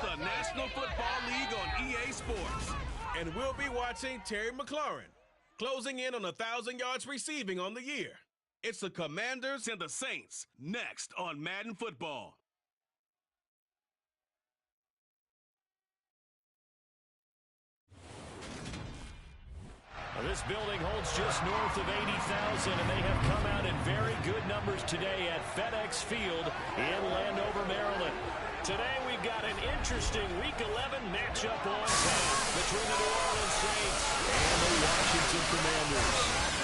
the National Football League on EA Sports. And we'll be watching Terry McLaurin closing in on 1,000 yards receiving on the year. It's the Commanders and the Saints next on Madden Football. This building holds just north of 80,000, and they have come out in very good numbers today at FedEx Field in Landover, Maryland. Today we've got an interesting Week 11 matchup on tap between the New Orleans Saints and the Washington Commanders.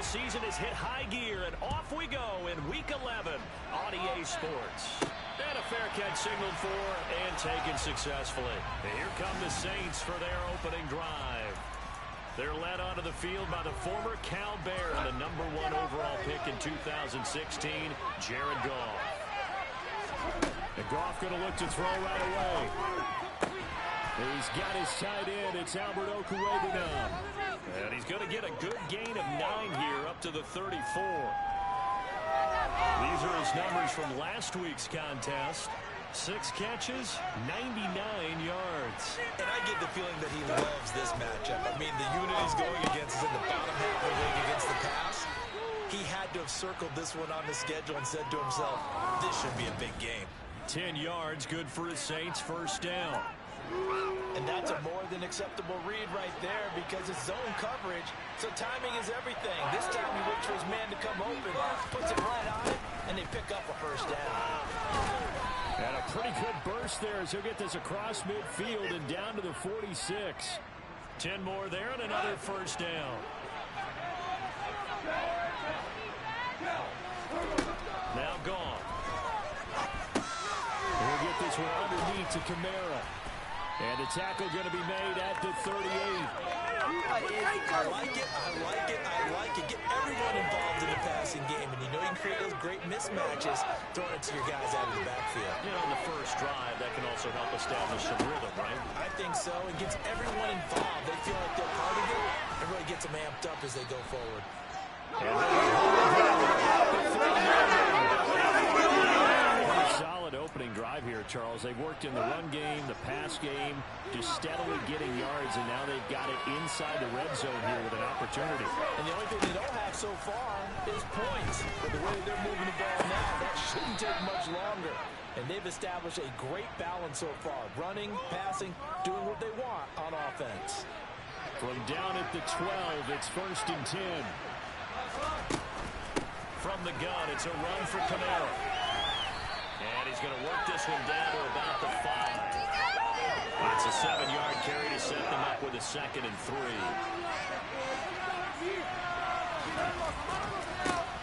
Season has hit high gear, and off we go in Week 11 on EA Sports. And a fair catch signaled for and taken successfully. And here come the Saints for their opening drive. They're led onto the field by the former Cal Bear and the #1 overall pick in 2016, Jared Goff. And Goff going to look to throw right away. He's got his tight end. It's Albert Okwuegbunam now. And he's going to get a good gain of 9 here up to the 34. These are his numbers from last week's contest. 6 catches, 99 yards. And I get the feeling that he loves this matchup. I mean, the unit he's going against is in the bottom half of the league against the pass. He had to have circled this one on the schedule and said to himself, this should be a big game. 10 yards, good for his Saints first down. And that's a more than acceptable read right there because it's zone coverage, so timing is everything. This time he waits for his man to come open, puts it right on it, and they pick up a first down. And a pretty good burst there as he'll get this across midfield and down to the 46. 10 more there and another first down. Now gone. We'll get this one underneath to Kamara. And the tackle going to be made at the 38. I like it. Get everyone involved in the passing game. And you know you can create those great mismatches throwing it to your guys out of the backfield. You know, on the first drive, that can also help establish some rhythm, right? I think so. It gets everyone involved. They feel like they're part of it. It really gets them amped up as they go forward. Solid opening drive here, Charles. They've worked in the run game, the pass game, just steadily getting yards, and now they've got it inside the red zone here with an opportunity. And the only thing they don't have so far is points. But the way they're moving the ball now, that shouldn't take much longer. And they've established a great balance so far. Running, passing, doing what they want on offense. From down at the 12, it's 1st and 10. From the gun, it's a run for Kamara. And he's going to work this one down to about the 5. It's a 7-yard carry to set them up with a 2nd and 3.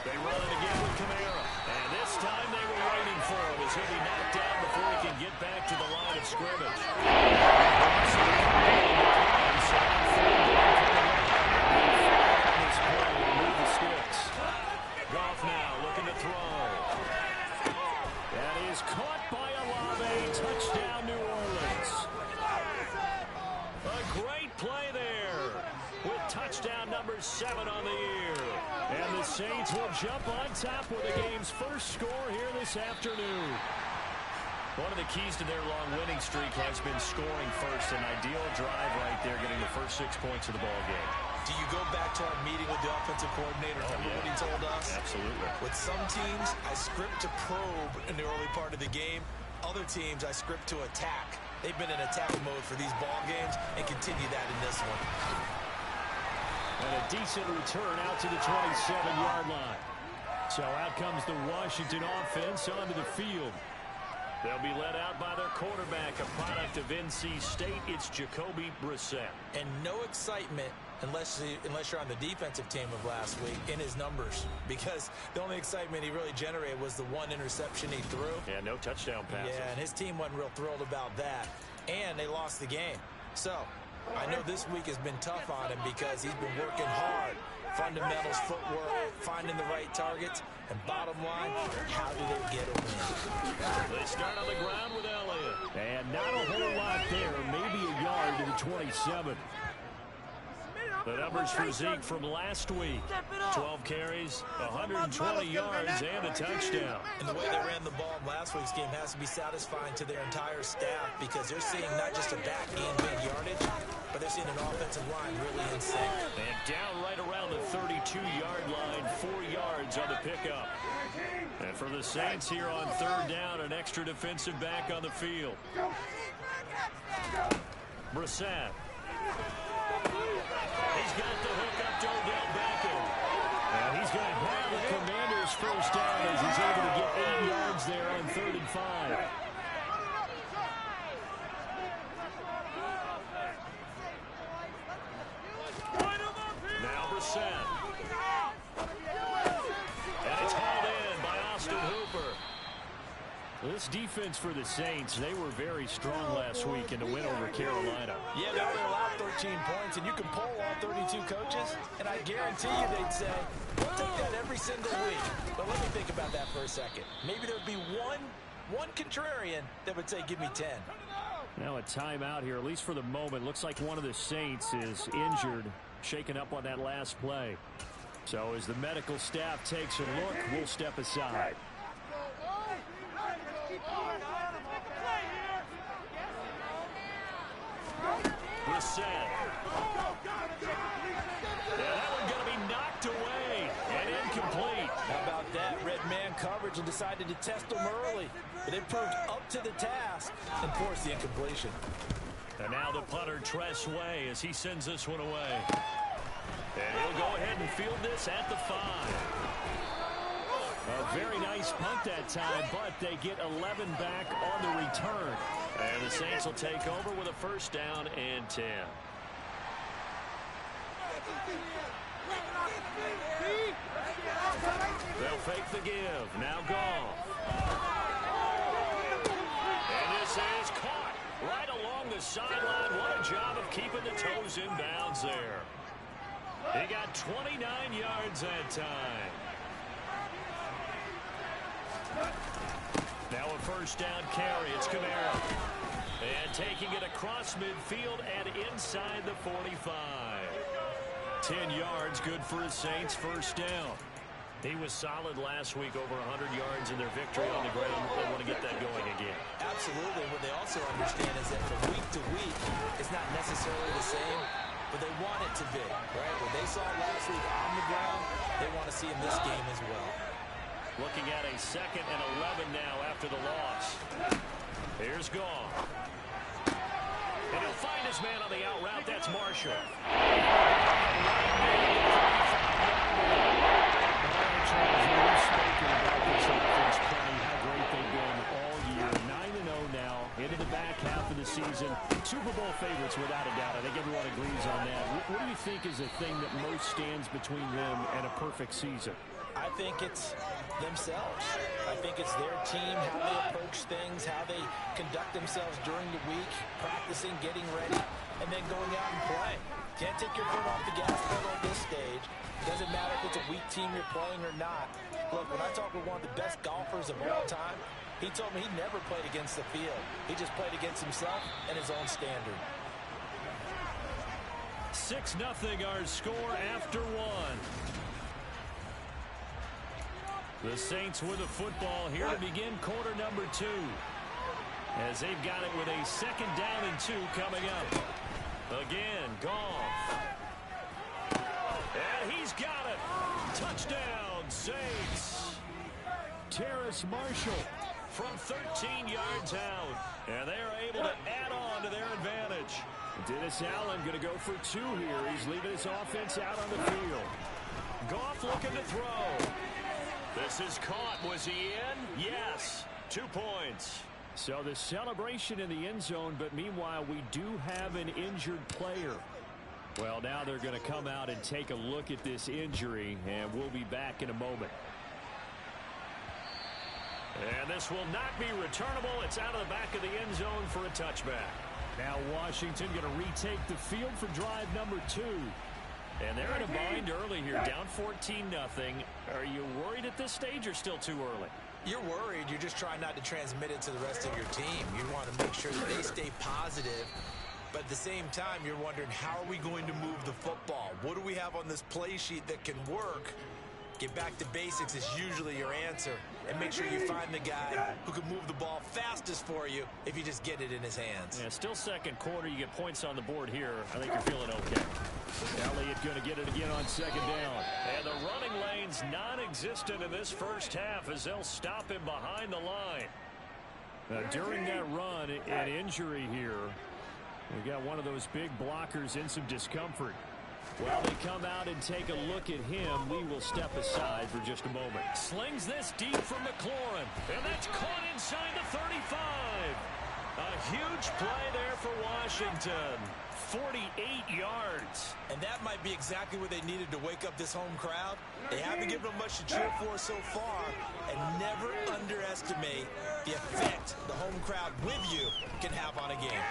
They run it again with Kamara. And this time they were waiting for him as he'll be knocked down before he can get back to the line of scrimmage. Goff now looking to throw. That is caught by Olave. Touchdown, New Orleans. A great play there with touchdown number 7 on the year. And the Saints will jump on top with the game's first score here this afternoon. One of the keys to their long winning streak has been scoring first. An ideal drive right there, getting the first 6 points of the ball game. Do you go back to our meeting with the offensive coordinator? Remember what he told us? Absolutely. With some teams, I script to probe in the early part of the game. Other teams, I script to attack. They've been in attack mode for these ball games and continue that in this one. And a decent return out to the 27-yard line. So out comes the Washington offense onto the field. They'll be led out by their quarterback, a product of NC State. It's Jacoby Brissett. And no excitement unless you're on the defensive team of last week in his numbers, because the only excitement he really generated was the 1 interception he threw. Yeah, no touchdown passes. Yeah, and his team wasn't real thrilled about that. And they lost the game. So I know this week has been tough on him because he's been working hard. Fundamentals, footwork, finding the right targets, and bottom line, how do they get a win? They start on the ground with Elliott. And not a whole lot 27. The numbers for Zeke from last week: 12 carries, 120 yards, and a touchdown. And the way they ran the ball in last week's game has to be satisfying to their entire staff, because they're seeing not just a back gain big yardage, but they're seeing an offensive line really in sync. And down right around the 32-yard line, 4 yards on the pickup. And for the Saints here on third down, an extra defensive back on the field. Brissett. He's got the hook up to Odell Beckham. And he's going to have the Commanders first down as he's able to get 8 yards there on 3rd and 5. Now Brissett. And it's hauled in by Austin Hooper. This defense for the Saints, they were very strong last week in the win over Carolina. Yeah, they only allowed 13 points, and you can poll all 32 coaches, and I guarantee you they'd say, we'll take that every single week. But let me think about that for a second. Maybe there'd be one contrarian that would say, give me 10. Now a timeout here, at least for the moment. Looks like one of the Saints is injured, shaken up on that last play. So as the medical staff takes a look, we'll step aside. Brissett. Yeah, that one going to be knocked away and incomplete. How about that? Red man coverage and decided to test them early. But they proved up to the task and forced the incompletion. And now the punter, Tress Way, as he sends this one away. And he'll go ahead and field this at the 5. A very nice punt that time, but they get 11 back on the return. And the Saints will take over with a first down and 10. They'll fake the give. Now Goff. And this is caught right along the sideline. What a job of keeping the toes in bounds there. He got 29 yards that time. Now a first down carry. It's Kamara. And taking it across midfield and inside the 45. 10 yards, good for the Saints, first down. He was solid last week, over 100 yards in their victory on the ground. They want to get that going again. Absolutely. What they also understand is that from week to week, it's not necessarily the same, but they want it to be, right? What they saw last week on the ground, they want to see in this game as well. Looking at a 2nd and 11 now after the loss. Here's Goff. And he'll find his man on the out route. That's Marshall. We've spoken about this offense playing, how great they've been all year. 9-0 now, into the back half of the season. Super Bowl favorites, without a doubt. I think everyone agrees on that. What do you think is the thing that most stands between them and a perfect season? I think it's themselves. I think it's their team, how they approach things, how they conduct themselves during the week, practicing, getting ready, and then going out and play. Can't take your foot off the gas pedal at this stage. Doesn't matter if it's a weak team you're playing or not. Look, when I talk with one of the best golfers of all time, he told me he never played against the field. He just played against himself and his own standard. 6-0 our score after 1. The Saints with the football here to begin quarter number 2. As they've got it with a 2nd down and 2 coming up. Again, Goff. And he's got it. Touchdown, Saints. Terrace Marshall from 13 yards out. And they are able to add on to their advantage. Dennis Allen going to go for 2 here. He's leaving his offense out on the field. Goff looking to throw. This is caught. Was he in? Yes. 2 points. So the celebration in the end zone, but meanwhile we do have an injured player. Well, now they're going to come out and take a look at this injury, and we'll be back in a moment. And this will not be returnable. It's out of the back of the end zone for a touchback. Now Washington going to retake the field for drive number 2. And they're in a bind early here, down 14-0. Are you worried at this stage or still too early? You're worried. You're just trying not to transmit it to the rest of your team. You want to make sure that they stay positive But at the same time, you're wondering, how are we going to move the football? What do we have on this play sheet that can work? Get back to basics is usually your answer. And make sure you find the guy who can move the ball fastest for you if you just get it in his hands. Yeah, still second quarter. You get points on the board here. I think you're feeling okay. Elliott going to get it again on second down. And the running lane's non-existent in this first half as they'll stop him behind the line. During that run, an injury here. We got one of those big blockers in some discomfort. While they come out and take a look at him, we will step aside for just a moment. Slings this deep from McLaurin, and that's caught inside the 35. A huge play there for Washington. 48 yards. And that might be exactly what they needed to wake up this home crowd. They haven't given them much to cheer for so far, and never underestimate the effect the home crowd with you can have on a game.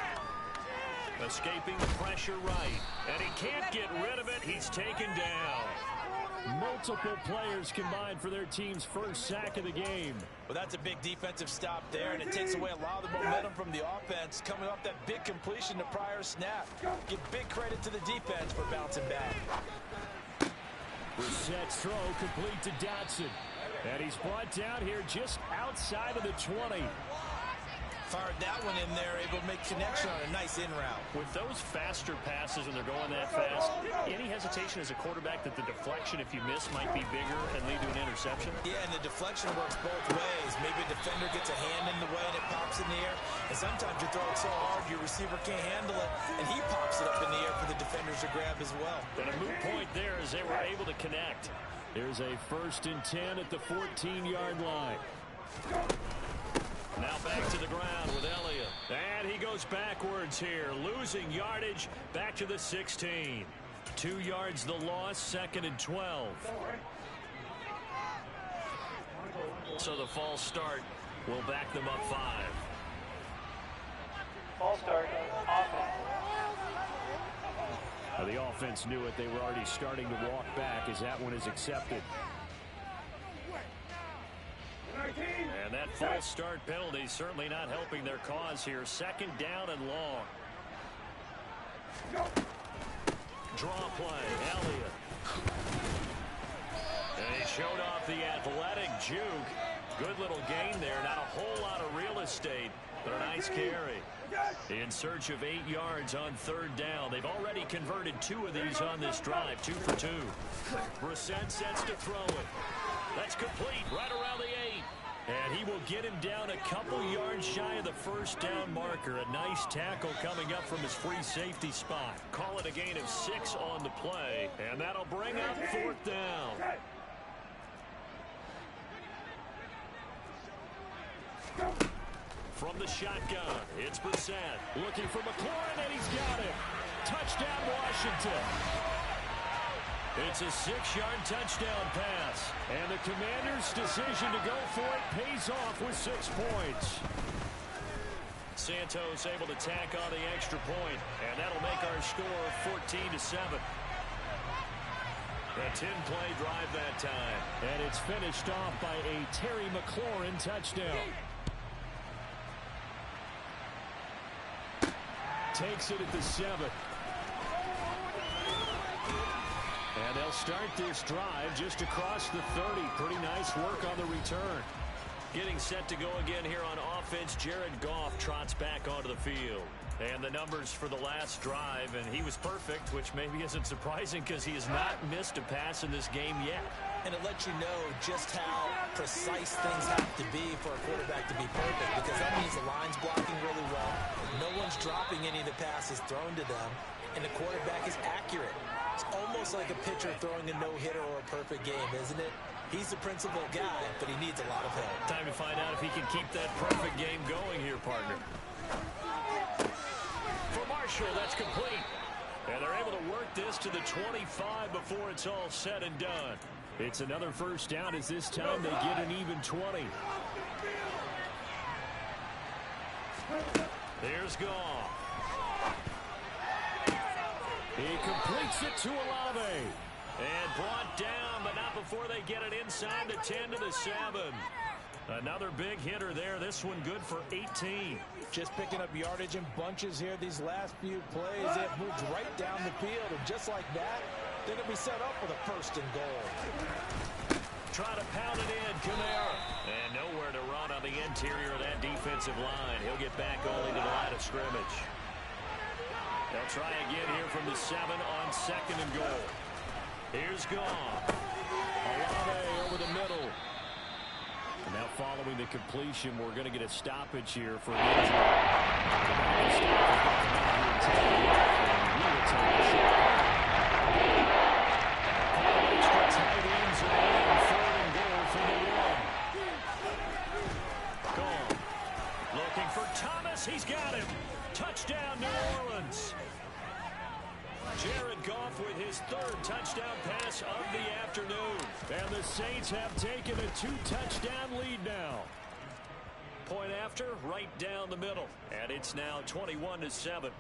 Escaping the pressure right, and he can't get rid of it. He's taken down. Multiple players combined for their team's first sack of the game. Well, that's a big defensive stop there, and it takes away a lot of the momentum from the offense coming off that big completion to prior snap. Give big credit to the defense for bouncing back. Brissett's throw complete to Dotson, and he's brought down here just outside of the 20. Fired that one in there, able to make connection on a nice in route. With those faster passes and they're going that fast, any hesitation as a quarterback that the deflection, if you miss, might be bigger and lead to an interception? Yeah, and the deflection works both ways. Maybe a defender gets a hand in the way and it pops in the air. And sometimes you throw it so hard your receiver can't handle it, and he pops it up in the air for the defenders to grab as well. And a moot point there as they were able to connect. There's a 1st and 10 at the 14-yard line. Now back to the ground with Elliott. And he goes backwards here, losing yardage back to the 16. 2 yards the loss, 2nd and 12. So the false start will back them up 5. False start, offense. The offense knew it. They were already starting to walk back as that one is accepted. And that false start penalty certainly not helping their cause here. 2nd down and long. Draw play, Elliott. And he showed off the athletic juke. Good little gain there. Not a whole lot of real estate, but a nice carry. In search of 8 yards on 3rd down. They've already converted 2 of these on this drive. 2 for 2. Brissett sets to throw it. That's complete right around the 8. And he will get him down a couple yards shy of the 1st down marker. A nice tackle coming up from his free safety spot. Call it a gain of 6 on the play. And that'll bring up 4th down. From the shotgun, it's Brissett. Looking for McLaurin, and he's got it. Touchdown, Washington. It's a 6-yard touchdown pass. And the Commanders' decision to go for it pays off with 6 points. Santos able to tack on the extra point, and that'll make our score 14-7. A 10-play drive that time. And it's finished off by a Terry McLaurin touchdown. Takes it at the 7. And they'll start this drive just across the 30. Pretty nice work on the return. Getting set to go again here on offense, Jared Goff trots back onto the field. And the numbers for the last drive, and he was perfect, which maybe isn't surprising because he has not missed a pass in this game yet. And it lets you know just how precise things have to be for a quarterback to be perfect, because that means the line's blocking really well. No one's dropping any of the passes thrown to them, and the quarterback is accurate. It's almost like a pitcher throwing a no-hitter or a perfect game, isn't it? He's the principal guy, but he needs a lot of help. Time to find out if he can keep that perfect game going here, partner. For Marshall, that's complete. And they're able to work this to the 25 before it's all said and done. It's another 1st down as this time they get an even 20. Here's Goff. He completes it to Olave. And brought down, but not before they get it inside the 10 to the 7. Another big hitter there. This one good for 18. Just picking up yardage in bunches here these last few plays. It moves right down the field, and just like that, they're going to be set up for the first and goal. Try to pound it in, Kamara. And nowhere to run on the interior of that defensive line. He'll get back only to the line of scrimmage. They'll try again here from the 7 on second and goal. Here's Goff. Olave over the middle. And now following the completion, we're going to get a stoppage here for an injury. Looking for Thomas. He's got him. Touchdown, New Orleans. Jared Goff with his 3rd touchdown pass of the afternoon. And the Saints have taken a 2-touchdown lead now. Point after, right down the middle. And it's now 21-7.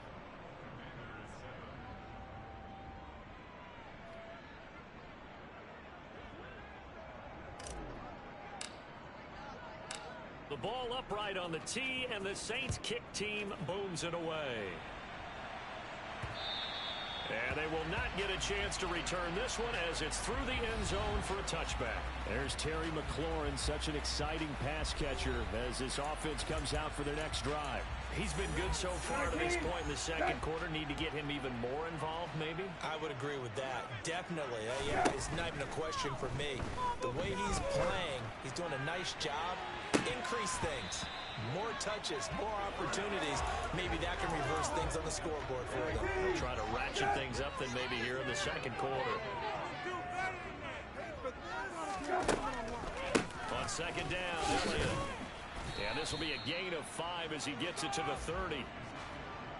The ball upright on the tee, and the Saints kick team booms it away. And they will not get a chance to return this one as it's through the end zone for a touchback. There's Terry McLaurin, such an exciting pass catcher as this offense comes out for their next drive. He's been good so far to this point in the second quarter. Need to get him even more involved, maybe? I would agree with that. Definitely. Yeah, it's not even a question for me. The way he's playing, he's doing a nice job. Increase things. More touches, more opportunities. Maybe that can reverse things on the scoreboard for them. Try to ratchet things up then maybe here in the second quarter. On second down, Elliott. And this will be a gain of 5 as he gets it to the 30.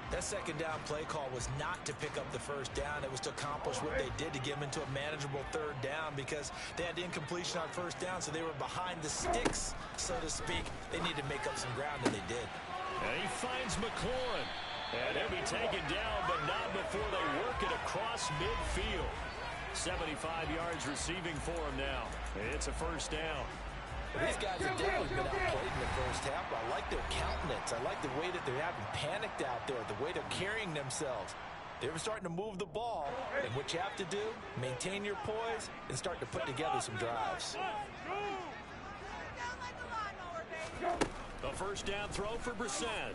That second down play call was not to pick up the first down. It was to accomplish what they did to get them into a manageable 3rd down because they had incompletion on first down, so they were behind the sticks, so to speak. They needed to make up some ground, and they did. And he finds McLaurin. And he'll be taken down, but not before they work it across midfield. 75 yards receiving for him now. It's a first down. These guys have definitely been outplayed in the first half. I like their countenance. I like the way that they haven't panicked out there, the way they're carrying themselves. They're starting to move the ball, and what you have to do, maintain your poise and start to put together some drives. The first down throw for Brissett.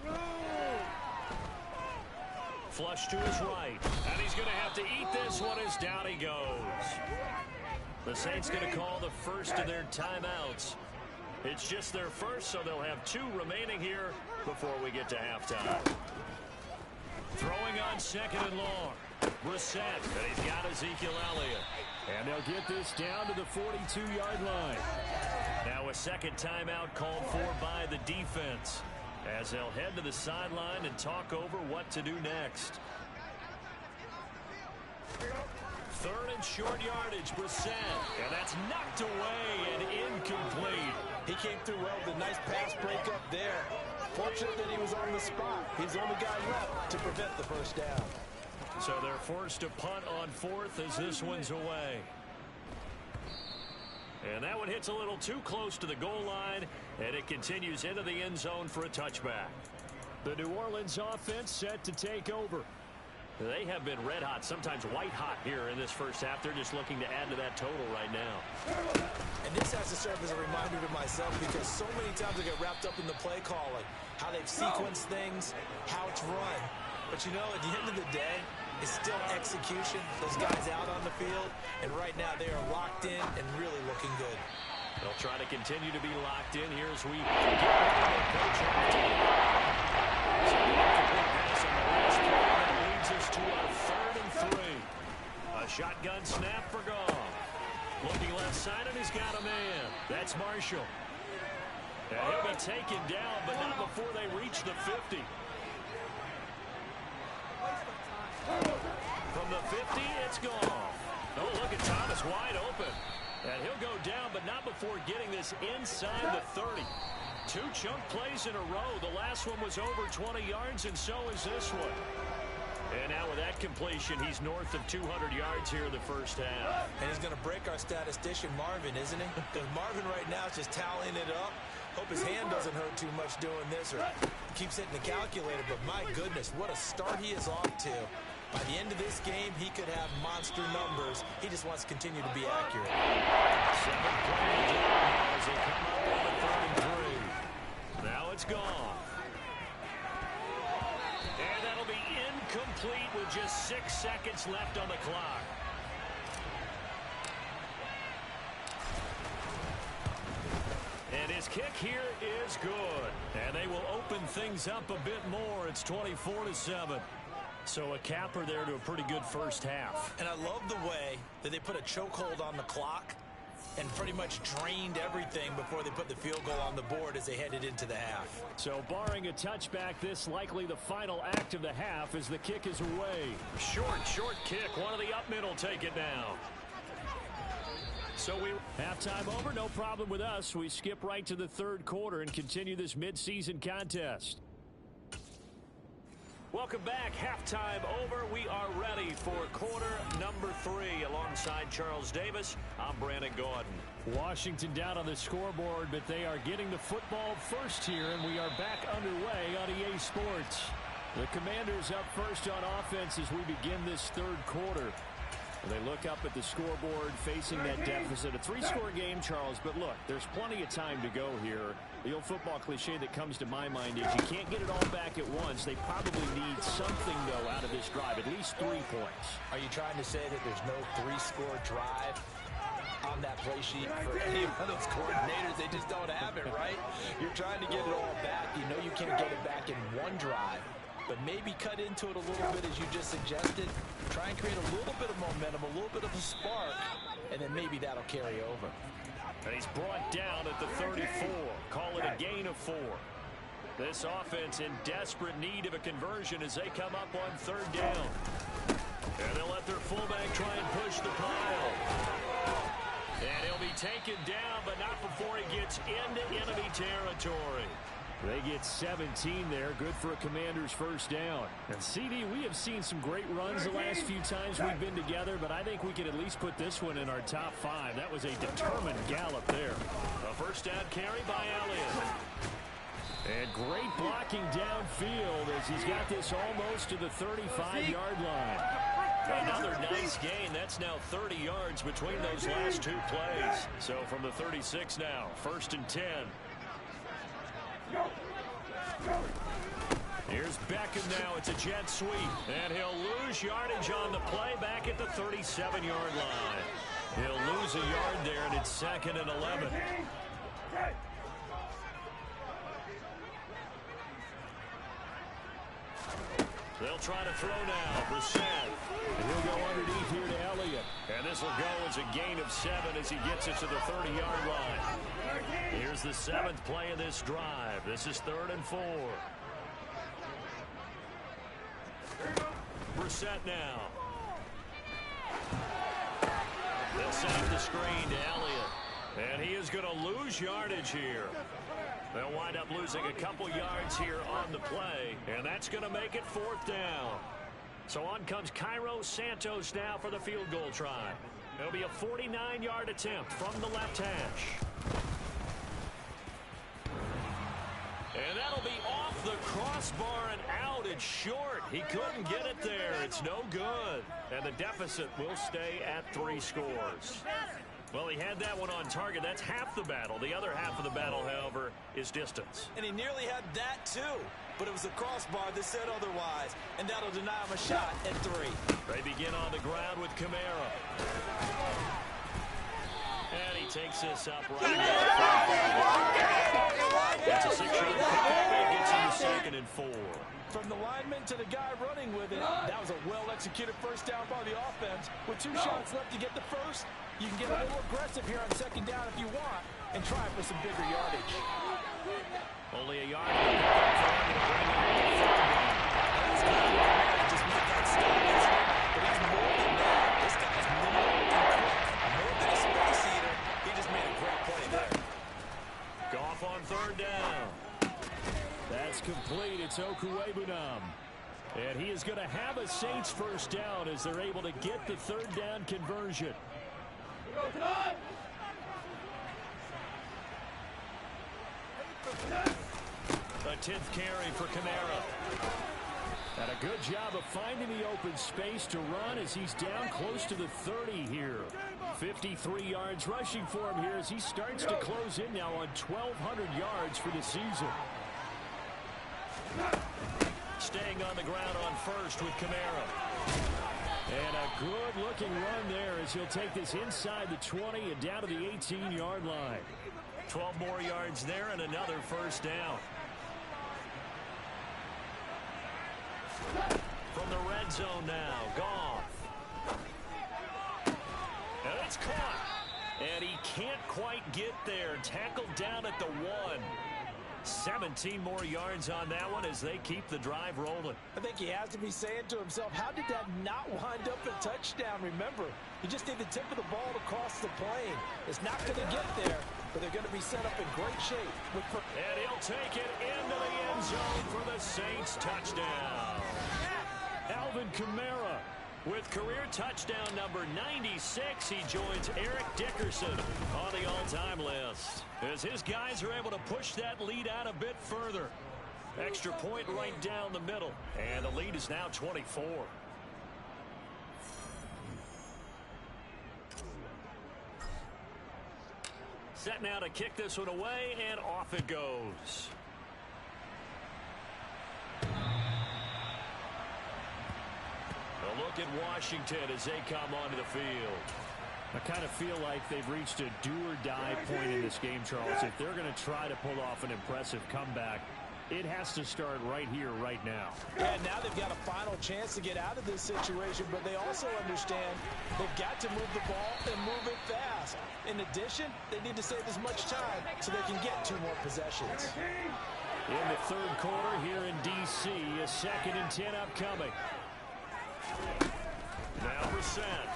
Flush to his right, and he's going to have to eat this one as down he goes. The Saints going to call the first of their timeouts. It's just their first, so they'll have 2 remaining here before we get to halftime. Throwing on second and long. Brissett, and he's got Ezekiel Elliott. And they'll get this down to the 42-yard line. Now a second timeout called for by the defense as they'll head to the sideline and talk over what to do next. 3rd and short yardage, Brissett. And that's knocked away and incomplete. He came through well with a nice pass breakup there. Fortunate that he was on the spot. He's the only guy left to prevent the first down. So they're forced to punt on 4th as this one's away. And that one hits a little too close to the goal line, and it continues into the end zone for a touchback. The New Orleans offense set to take over. They have been red hot, sometimes white hot here in this first half. They're just looking to add to that total right now. And this has to serve as a reminder to myself because so many times I get wrapped up in the play calling, how they've sequenced things, how it's run. But you know, at the end of the day, it's still execution. Those guys out on the field, and right now they are locked in and really looking good. They'll try to continue to be locked in here as we get ready to approach halftime. So the incomplete pass on the last play that leads us to our 3rd and 3. A shotgun snap for Goff. Looking left side, and he's got a man. That's Marshall. And he'll be taken down, but not before they reach the 50. From the 50, it's Goff. Oh, look at Thomas wide open. And he'll go down, but not before getting this inside the 30. 2 chunk plays in a row. The last one was over 20 yards, and so is this one. And now with that completion, he's north of 200 yards here in the first half. And he's going to break our statistician, Marvin, isn't he? Because Marvin right now is just tallying it up. Hope his hand doesn't hurt too much doing this or keeps hitting the calculator, but my goodness, what a start he is off to. By the end of this game, he could have monster numbers. He just wants to continue to be accurate. 7 plays as they come up on the 3rd and 3. Now it's gone. And that'll be incomplete with just 6 seconds left on the clock. And his kick here is good. And they will open things up a bit more. It's 24-7. So a capper there to a pretty good first half. And I love the way that they put a chokehold on the clock and pretty much drained everything before they put the field goal on the board as they headed into the half. So barring a touchback, this likely the final act of the half as the kick is away. Short kick. One of the up mid will take it now. So we halftime over, no problem with us. We skip right to the 3rd quarter and continue this midseason contest. Welcome back. Halftime over. We are ready for quarter number 3 alongside Charles Davis. I'm Brandon Gaudin. Washington down on the scoreboard, but they are getting the football first here, and we are back underway on EA Sports. The Commanders up first on offense as we begin this 3rd quarter. They look up at the scoreboard facing that deficit. A 3-score game, Charles, but look, there's plenty of time to go here. The old football cliche that comes to my mind is you can't get it all back at once. They probably need something, though, out of this drive, at least 3 points. Are you trying to say that there's no 3-score drive on that play sheet for any of those coordinators? They just don't have it, right? You're trying to get it all back. You know you can't get it back in one drive. But maybe cut into it a little bit as you just suggested. Try and create a little bit of momentum, a little bit of a spark, and then maybe that'll carry over. And he's brought down at the 34. Call it a gain of 4. This offense in desperate need of a conversion as they come up on 3rd down. And they'll let their fullback try and push the pile. And he'll be taken down, but not before he gets into enemy territory. They get 17 there. Good for a Commander's first down. And CD, we have seen some great runs the last few times we've been together, but I think we can at least put this one in our top 5. That was a determined gallop there. A first down carry by Elliott. And great blocking downfield as he's got this almost to the 35-yard line. Another nice gain. That's now 30 yards between those last 2 plays. So from the 36 now, 1st and 10. Here's Beckham now. It's a jet sweep. And he'll lose yardage on the play back at the 37-yard line. He'll lose a yard there, and it's 2nd and 11. They'll try to throw now. Brissett. He'll go underneath here to Elliott. And this will go as a gain of 7 as he gets it to the 30-yard line. Here's the 7th play of this drive. This is 3rd and 4. Brissett now. They'll set up the screen to Elliott. And he is going to lose yardage here. They'll wind up losing a couple yards here on the play. And that's going to make it 4th down. So on comes Cairo Santos now for the field goal try. It'll be a 49-yard attempt from the left hash. And that'll be off the crossbar and out. It's short. He couldn't get it there. It's no good. And the deficit will stay at 3 scores. Well, he had that one on target. That's half the battle. The other half of the battle, however, is distance. And he nearly had that, too. But it was the crossbar that said otherwise. And that'll deny him a shot at 3. They begin on the ground with Kamara. And he takes this up right now. That's a 6-yard pickup. Gets him to 2nd and 4. From the lineman to the guy running with it, that was a well-executed first down by the offense. With 2 shots left to get the first, you can get a little aggressive here on 2nd down if you want and try for some bigger yardage. Only a yard. That's good. Just make that stop, isn't it? But he's more than that. This guy's more than a space eater. He just made a great play there. Goff on 3rd down. That's complete. It's Okuwebunam. And he is going to have a Saints first down as they're able to get the 3rd down conversion. A 10th carry for Kamara. And a good job of finding the open space to run as he's down close to the 30 here. 53 yards rushing for him here as he starts to close in now on 1,200 yards for the season. Staying on the ground on first with Kamara. And a good-looking run there as he'll take this inside the 20 and down to the 18-yard line. 12 more yards there and another first down. From the red zone now, Goff. And it's caught. And he can't quite get there. Tackled down at the 1. 17 more yards on that one as they keep the drive rolling. I think he has to be saying to himself, how did that not wind up a touchdown? Remember, you just need the tip of the ball to cross the plane. It's not going to get there, but they're going to be set up in great shape. And he'll take it into the end zone for the Saints touchdown. Alvin Kamara with career touchdown number 96. He joins Eric Dickerson on the all-time list as his guys are able to push that lead out a bit further. Extra point right down the middle, and the lead is now 24. Set now to kick this one away, and off it goes. A look at Washington as they come onto the field. I kind of feel like they've reached a do-or-die point in this game, Charles. If they're going to try to pull off an impressive comeback, it has to start right here, right now. And now they've got a final chance to get out of this situation, but they also understand they've got to move the ball and move it fast. In addition, they need to save as much time so they can get 2 more possessions. In the third quarter here in D.C., a 2nd and 10 upcoming. Now Brissett.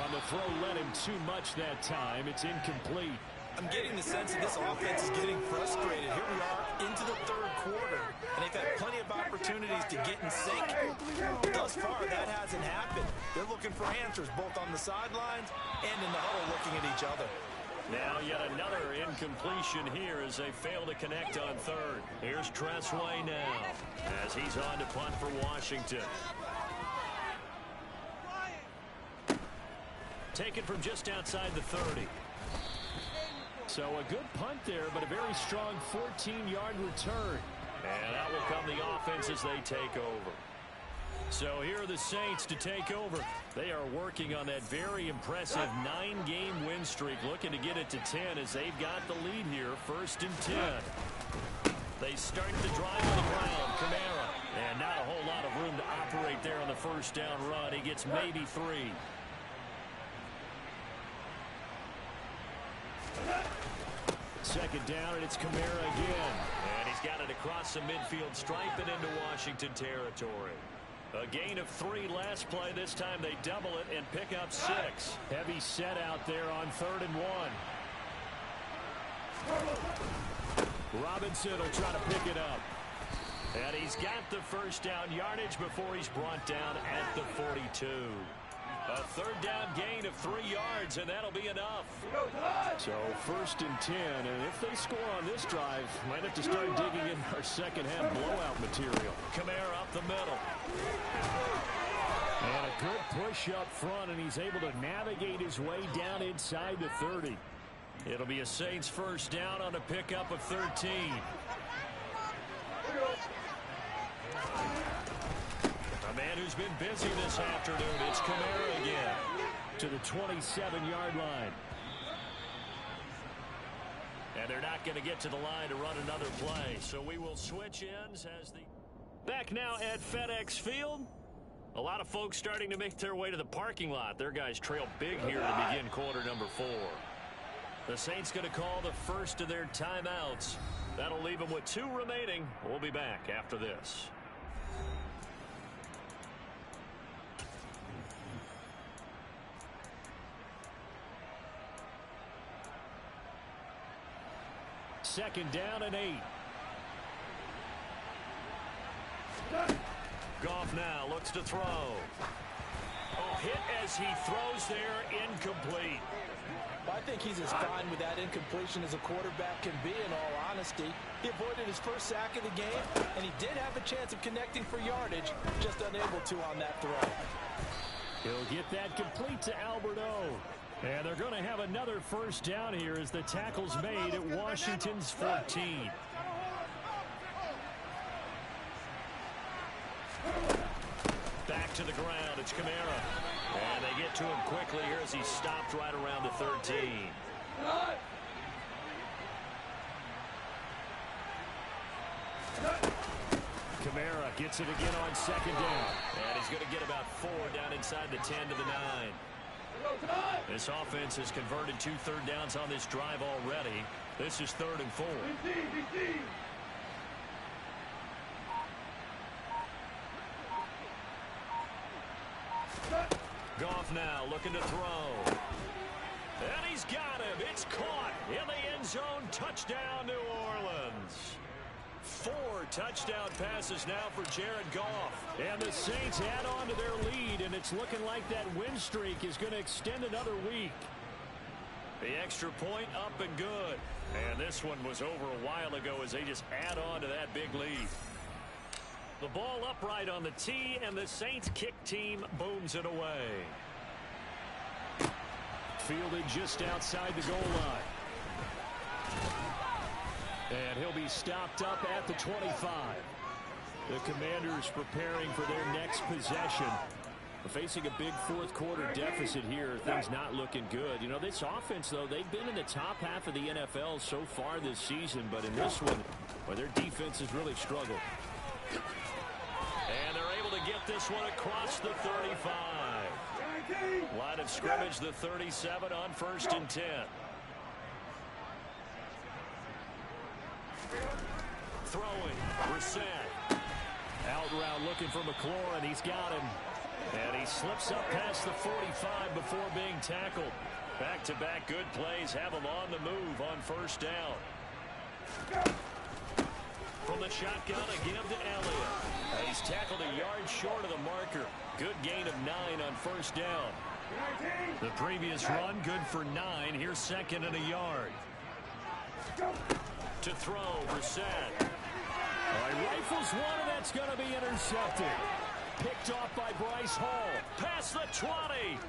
On the throw, led him too much that time. It's incomplete. I'm getting the sense that this offense is getting frustrated. Here we are into the third quarter, and they've had plenty of opportunities to get in sync. Thus far, that hasn't happened. They're looking for answers both on the sidelines and in the huddle looking at each other. Now yet another incompletion here as they fail to connect on third. Here's Tressway now as he's on to punt for Washington. Taken from just outside the 30. So a good punt there, but a very strong 14-yard return. And that will come the offense as they take over. So here are the Saints to take over. They are working on that very impressive 9-game win streak, looking to get it to 10 as they've got the lead here, 1st and 10. They start the drive on the ground. Kamara. And not a whole lot of room to operate there on the first down run. He gets maybe 3. Second down, and it's Kamara again. And he's got it across the midfield stripe and into Washington territory. A gain of 3 last play. This time they double it and pick up 6. Heavy set out there on 3rd and 1. Robinson will try to pick it up. And he's got the first down yardage before he's brought down at the 42. A 3rd down gain of 3 yards, and that'll be enough. So 1st and 10, and if they score on this drive, might have to start digging in our second-half blowout material. Kamara up the middle. And a good push up front, and he's able to navigate his way down inside the 30. It'll be a Saints first down on a pickup of 13. A man who's been busy this afternoon. It's Kamara again to the 27-yard line. And they're not going to get to the line to run another play. So we will switch ends as the... Back now at FedEx Field. A lot of folks starting to make their way to the parking lot. Their guys trail big here to begin quarter number 4. The Saints going to call the first of their timeouts. That'll leave them with 2 remaining. We'll be back after this. Second down and 8. Goff now looks to throw. Oh, hit as he throws there, incomplete. I think he's as fine with that incompletion as a quarterback can be, in all honesty. He avoided his first sack of the game, and he did have a chance of connecting for yardage, just unable to on that throw. He'll get that complete to Alberto. And they're going to have another first down here as the tackle's made at Washington's 14. Back to the ground. It's Kamara. And they get to him quickly here as he's stopped right around the 13. Kamara gets it again on second down. And he's going to get about 4 down inside the 10 to the 9. This offense has converted 2 third downs on this drive already. This is 3rd and 4. Goff now looking to throw. And he's got him. It's caught in the end zone. Touchdown, New Orleans. 4 touchdown passes now for Jared Goff. And the Saints add on to their lead, and it's looking like that win streak is going to extend another week. The extra point up and good. And this one was over a while ago as they just add on to that big lead. The ball upright on the tee, and the Saints kick team booms it away. Fielded just outside the goal line. And he'll be stopped up at the 25. The Commanders preparing for their next possession. Facing a big fourth quarter deficit here. Things not looking good. You know, this offense, though, they've been in the top half of the NFL so far this season. But in this one, well, their defense has really struggled. And they're able to get this one across the 35. Line of scrimmage, the 37 on 1st and 10. Throwing, Brissett. Out route looking for McLaurin. He's got him. And he slips up past the 45 before being tackled. Back-to-back good plays have him on the move on 1st down. From the shotgun, a give to Elliott. He's tackled a yard short of the marker. Good gain of 9 on 1st down. The previous run, good for 9. Here's 2nd and a yard. To throw, Brissett. He rifles one, and that's going to be intercepted. Picked off by Bryce Hall. Past the 20.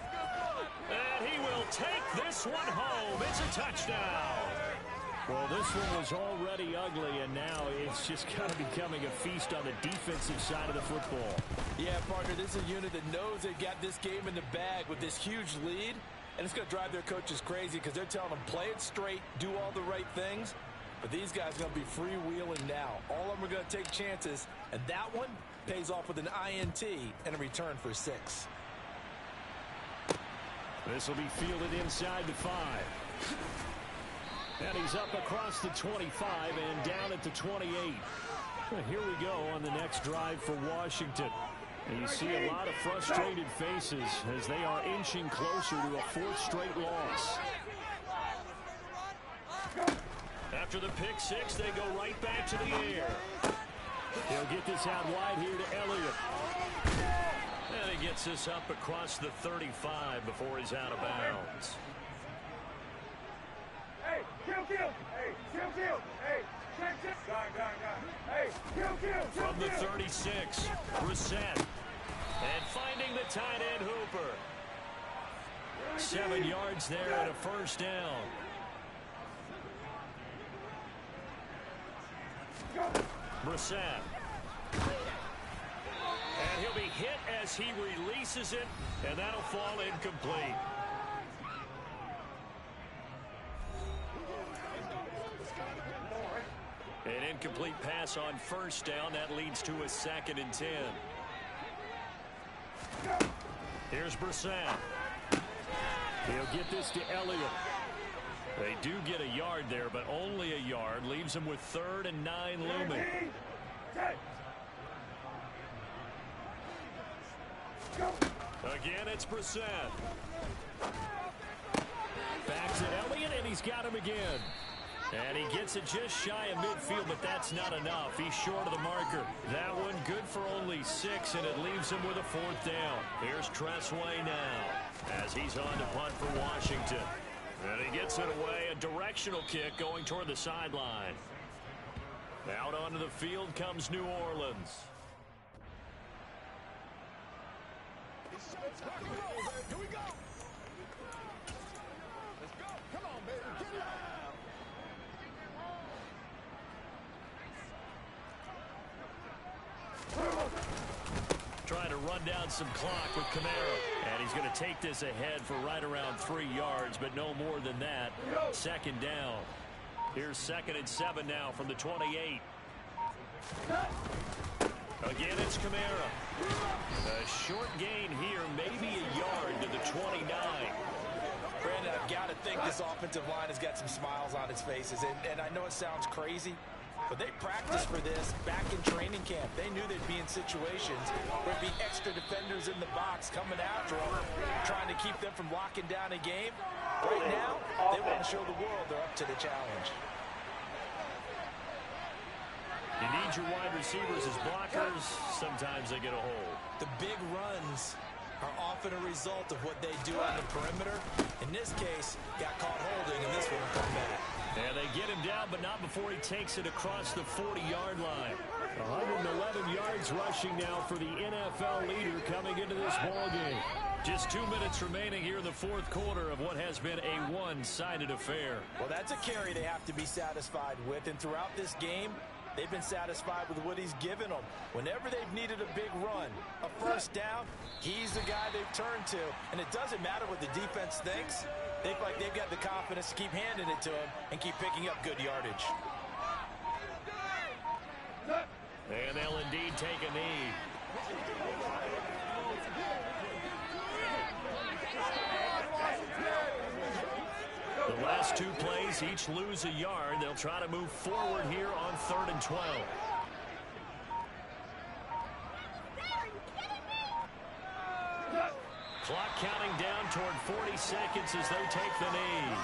And he will take this one home. It's a touchdown. Well, this one was already ugly, and now it's just kind of becoming a feast on the defensive side of the football. Yeah, partner, this is a unit that knows they got this game in the bag with this huge lead, and it's going to drive their coaches crazy because they're telling them play it straight, do all the right things. But these guys are going to be freewheeling now. All of them are going to take chances, and that one pays off with an INT and a return for 6. This will be fielded inside the 5. And he's up across the 25 and down at the 28. Here we go on the next drive for Washington. And you see a lot of frustrated faces as they are inching closer to a 4th straight loss. After the pick 6, they go right back to the air. He'll get this out wide here to Elliott. And he gets this up across the 35 before he's out of bounds. Hey, kill. Hey, kill. Hey, check. Hey, kill. From the 36, Brissett. And finding the tight end Hooper. 7 yards there and a 1st down. Brissett. And he'll be hit as he releases it, and that'll fall incomplete. An incomplete pass on 1st down. That leads to a 2nd and 10. Here's Brissett. He'll get this to Elliott. They do get a yard there, but only a yard. Leaves him with 3rd and 9 looming. Again, it's Brissett. Back to Elliott, and he's got him again. And he gets it just shy of midfield, but that's not enough. He's short of the marker. That one good for only 6, and it leaves him with a 4th down. Here's Tressway now as he's on to punt for Washington. And he gets it away, a directional kick going toward the sideline. Out onto the field comes New Orleans. Here we go. Let's go. Come on, baby. Get it out. Trying to run down some clock with Kamara. And he's going to take this ahead for right around 3 yards, but no more than that. 2nd down. Here's 2nd and 7 now from the 28. Again, it's Kamara. A short gain here, maybe a yard to the 29. Brandon, I've got to think this offensive line has got some smiles on its faces. And I know it sounds crazy, but they practiced for this back in training camp. They knew they'd be in situations where there'd be extra defenders in the box coming after them, trying to keep them from locking down a game. Right now, they want to show the world they're up to the challenge. You need your wide receivers as blockers. Sometimes they get a hold. The big runs are often a result of what they do on the perimeter. In this case, got caught holding, and this one will come back. And they get him down, but not before he takes it across the 40-yard line. 111 yards rushing now for the NFL leader coming into this ballgame. Just 2 minutes remaining here in the 4th quarter of what has been a one-sided affair. Well, that's a carry they have to be satisfied with, and throughout this game, they've been satisfied with what he's given them. Whenever they've needed a big run, a 1st down, he's the guy they've turned to. And it doesn't matter what the defense thinks. They feel like they've got the confidence to keep handing it to him and keep picking up good yardage. And they'll indeed take a knee. The last 2 plays, each lose a yard. They'll try to move forward here on 3rd and 12. Clock counting down toward 40 seconds as they take the knee.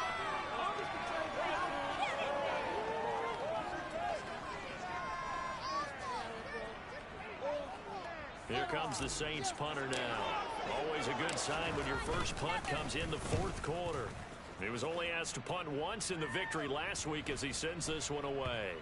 Here comes the Saints punter now. Always a good sign when your first punt comes in the 4th quarter. He was only asked to punt once in the victory last week as he sends this one away.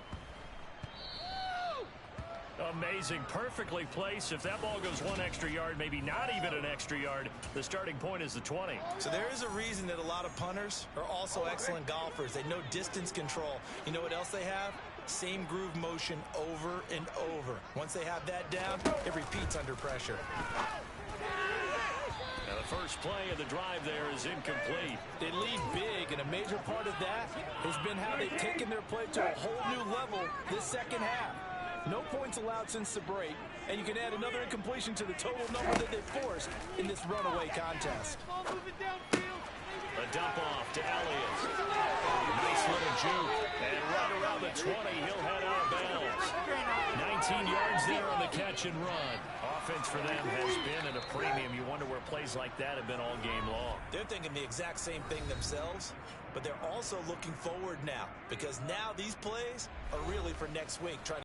Amazing, perfectly placed. If that ball goes 1 extra yard, maybe not even an extra yard, the starting point is the 20. So there is a reason that a lot of punters are also excellent golfers. They know distance control. You know what else they have? Same groove motion over and over. Once they have that down, it repeats under pressure. Now the first play of the drive there is incomplete. They lead big, and a major part of that has been how they've taken their play to a whole new level this 2nd half. No points allowed since the break, and you can add another incompletion to the total number that they forced in this runaway contest. A dump off to Elliott. Nice little juke. And right around the 20, he'll head out of bounds. 19 yards there on the catch and run. Offense for them has been at a premium. You wonder where plays like that have been all game long. They're thinking the exact same thing themselves, but they're also looking forward now, because now these plays are really for next week.